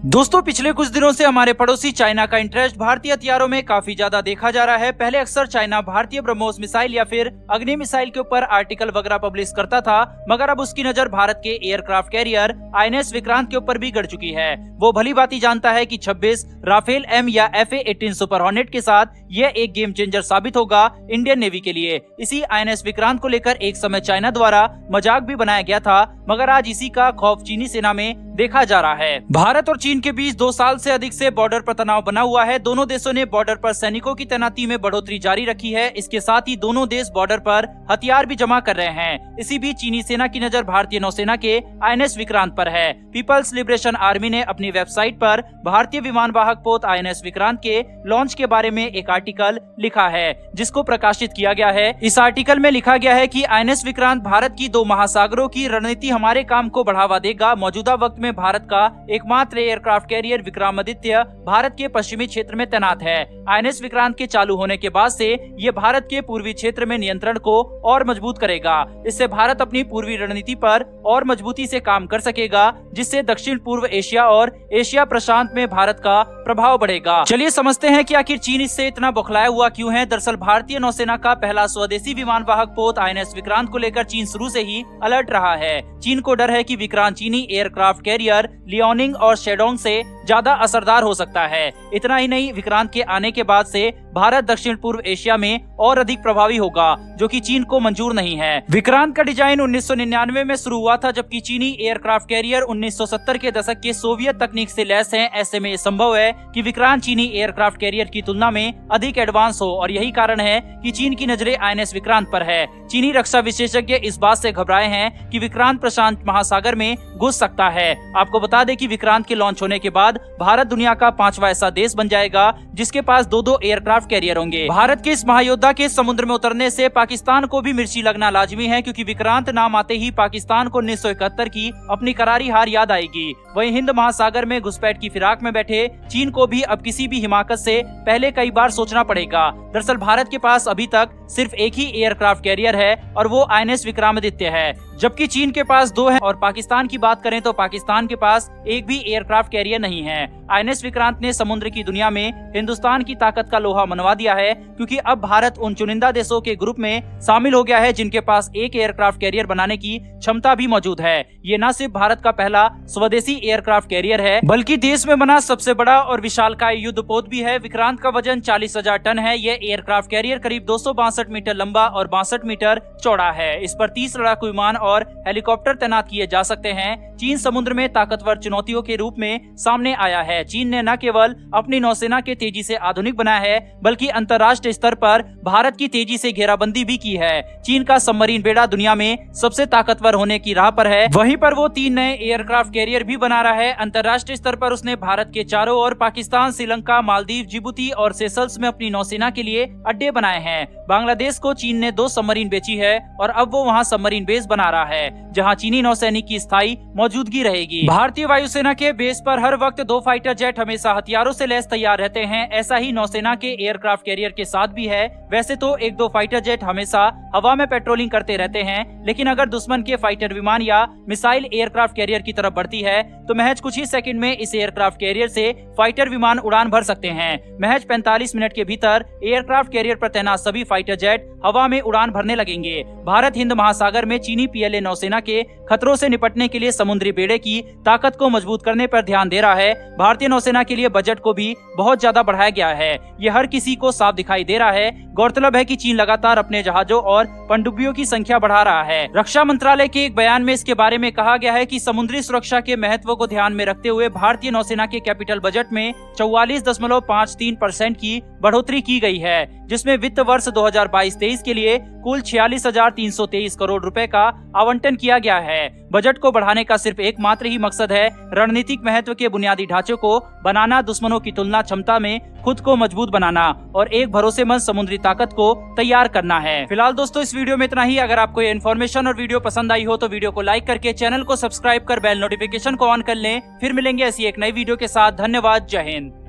दोस्तों पिछले कुछ दिनों से हमारे पड़ोसी चाइना का इंटरेस्ट भारतीय हथियारों में काफी ज्यादा देखा जा रहा है। पहले अक्सर चाइना भारतीय ब्रह्मोस मिसाइल या फिर अग्नि मिसाइल के ऊपर आर्टिकल वगैरह पब्लिश करता था, मगर अब उसकी नजर भारत के एयरक्राफ्ट कैरियर INS विक्रांत के ऊपर भी गड़ चुकी है। वो भली भांति जानता है कि 26 राफेल M या FA-18 सुपर हॉर्नेट के साथ यह एक गेम चेंजर साबित होगा इंडियन नेवी के लिए। इसी INS विक्रांत को लेकर एक समय चाइना द्वारा मजाक भी बनाया गया था, मगर आज इसी का खौफ चीनी सेना में देखा जा रहा है। भारत और चीन के बीच 2 साल से अधिक से बॉर्डर पर तनाव बना हुआ है। दोनों देशों ने बॉर्डर पर सैनिकों की तैनाती में बढ़ोतरी जारी रखी है। इसके साथ ही दोनों देश बॉर्डर पर हथियार भी जमा कर रहे हैं। इसी बीच चीनी सेना की नजर भारतीय नौसेना के INS विक्रांत पर है। पीपल्स लिबरेशन आर्मी ने अपनी वेबसाइट पर भारतीय विमान वाहक पोत INS विक्रांत के लॉन्च के बारे में एक आर्टिकल लिखा है, जिसको प्रकाशित किया गया है। इस आर्टिकल में लिखा गया है कि INS विक्रांत भारत की 2 महासागरों की रणनीति हमारे काम को बढ़ावा देगा। मौजूदा वक्त में भारत का एकमात्र एयरक्राफ्ट कैरियर विक्रमादित्य भारत के पश्चिमी क्षेत्र में तैनात है। INS विक्रांत के चालू होने के बाद से ये भारत के पूर्वी क्षेत्र में नियंत्रण को और मजबूत करेगा। इससे भारत अपनी पूर्वी रणनीति पर और मजबूती से काम कर सकेगा, जिससे दक्षिण पूर्व एशिया और एशिया प्रशांत में भारत का प्रभाव बढ़ेगा। चलिए समझते हैं कि आखिर चीन इससे इतना बौखलाया हुआ क्यों है। दरअसल भारतीय नौसेना का पहला स्वदेशी विमान वाहक पोत INS विक्रांत को लेकर चीन शुरू से ही अलर्ट रहा है। चीन को डर है कि विक्रांत चीनी एयरक्राफ्ट कैरियर लियोनिंग और शेडोंग से ज्यादा असरदार हो सकता है। इतना ही नहीं, विक्रांत के आने के बाद से भारत दक्षिण पूर्व एशिया में और अधिक प्रभावी होगा, जो कि चीन को मंजूर नहीं है। विक्रांत का डिजाइन 1999 में शुरू हुआ था, जबकि चीनी एयरक्राफ्ट कैरियर 1970 के दशक के सोवियत तकनीक से लैस हैं। ऐसे में संभव है कि विक्रांत चीनी एयरक्राफ्ट कैरियर की तुलना में अधिक एडवांस हो, और यही कारण है कि चीन की नजरें INS विक्रांत पर है। चीनी रक्षा विशेषज्ञ इस बात से घबराए हैं कि विक्रांत प्रशांत महासागर में घुस सकता है। आपको बता दें कि विक्रांत के लॉन्च होने के बाद भारत दुनिया का 5वां ऐसा देश बन जाएगा जिसके पास 2-2 एयरक्राफ्ट कैरियर होंगे। भारत के इस महायोद्धा के समुद्र में उतरने से पाकिस्तान को भी मिर्ची लगना लाजमी है, क्योंकि विक्रांत नाम आते ही पाकिस्तान को 1971 की अपनी करारी हार याद आएगी। वहीं हिंद महासागर में घुसपैठ की फिराक में बैठे चीन को भी अब किसी भी हिमाकत से पहले कई बार सोचना पड़ेगा। दरअसल भारत के पास अभी तक सिर्फ एक ही एयरक्राफ्ट कैरियर है और वो INS विक्रमादित्य है, जबकि चीन के पास 2 है। और पाकिस्तान की बात करें तो पाकिस्तान के पास एक भी एयरक्राफ्ट कैरियर नहीं है। INS विक्रांत ने समुद्र की दुनिया में हिंदुस्तान की ताकत का लोहा मनवा दिया है, क्योंकि अब भारत उन चुनिंदा देशों के ग्रुप में शामिल हो गया है जिनके पास एक एयरक्राफ्ट कैरियर बनाने की क्षमता भी मौजूद है। ये न सिर्फ भारत का पहला स्वदेशी एयरक्राफ्ट कैरियर है, बल्कि देश में बना सबसे बड़ा और विशालकाय युद्धपोत भी है। विक्रांत का वजन 40,000 टन है। यह एयरक्राफ्ट कैरियर करीब 262 मीटर लंबा और 62 मीटर चौड़ा है। इस पर 30 लड़ाकू विमान और हेलीकॉप्टर तैनात किए जा सकते हैं। चीन समुद्र में ताकतवर चुनौतियों के रूप में सामने आया है। चीन ने न केवल अपनी नौसेना के तेजी से आधुनिक बनाया है, बल्कि अंतर्राष्ट्रीय स्तर पर भारत की तेजी से घेराबंदी भी की है। चीन का सबमरीन बेड़ा दुनिया में सबसे ताकतवर होने की राह पर है। वहीं पर वो 3 नए एयरक्राफ्ट कैरियर भी बना रहा है। अंतर्राष्ट्रीय स्तर पर उसने भारत के चारों ओर पाकिस्तान, श्रीलंका, मालदीव, जिबूती और सेशल्स में अपनी नौसेना के लिए अड्डे बनाए हैं। बांग्लादेश को चीन ने 2 सबमरीन बेची है और अब वो वहाँ सबमरीन बेस बना रहा है, जहाँ चीनी नौसैनिक की स्थायी मौजूदगी रहेगी। भारतीय वायुसेना के बेस पर हर वक्त 2 फाइटर जेट हमेशा हथियारों से लैस तैयार रहते हैं। ऐसा ही नौसेना के एयरक्राफ्ट कैरियर के साथ भी है। वैसे तो 1-2 फाइटर जेट हमेशा हवा में पेट्रोलिंग करते रहते हैं, लेकिन अगर दुश्मन के फाइटर विमान या मिसाइल एयरक्राफ्ट कैरियर की तरफ बढ़ती है तो महज कुछ ही सेकंड में इस एयरक्राफ्ट कैरियर से फाइटर विमान उड़ान भर सकते हैं। महज 45 मिनट के भीतर एयरक्राफ्ट कैरियर पर तैनात सभी फाइटर जेट हवा में उड़ान भरने लगेंगे। भारत हिंद महासागर में चीनी PLA नौसेना के खतरों से निपटने के लिए समुद्री बेड़े की ताकत को मजबूत करने पर ध्यान दे रहा है। भारतीय नौसेना के लिए बजट को भी बहुत ज्यादा बढ़ाया गया है। ये हर किसी को साफ दिखाई दे रहा है। गौरतलब है कि चीन लगातार अपने जहाजों और पनडुब्बियों की संख्या बढ़ा रहा है। रक्षा मंत्रालय के एक बयान में इसके बारे में कहा गया है कि समुद्री सुरक्षा के महत्व को ध्यान में रखते हुए भारतीय नौसेना के कैपिटल बजट में 44.53% की बढ़ोतरी की गई है, जिसमें वित्त वर्ष 2022-23 के लिए कुल 46,323 करोड़ रुपए का आवंटन किया गया है। बजट को बढ़ाने का सिर्फ एकमात्र ही मकसद है रणनीतिक महत्व के बुनियादी ढांचे को बनाना, दुश्मनों की तुलना क्षमता में खुद को मजबूत बनाना और एक भरोसेमंद समुद्री ताकत को तैयार करना है। फिलहाल दोस्तों इस वीडियो में इतना ही। अगर आपको ये इन्फॉर्मेशन और वीडियो पसंद आई हो तो वीडियो को लाइक करके चैनल को सब्सक्राइब कर बेल नोटिफिकेशन को ऑन कर लें। फिर मिलेंगे ऐसी एक नई वीडियो के साथ। धन्यवाद। जय हिंद।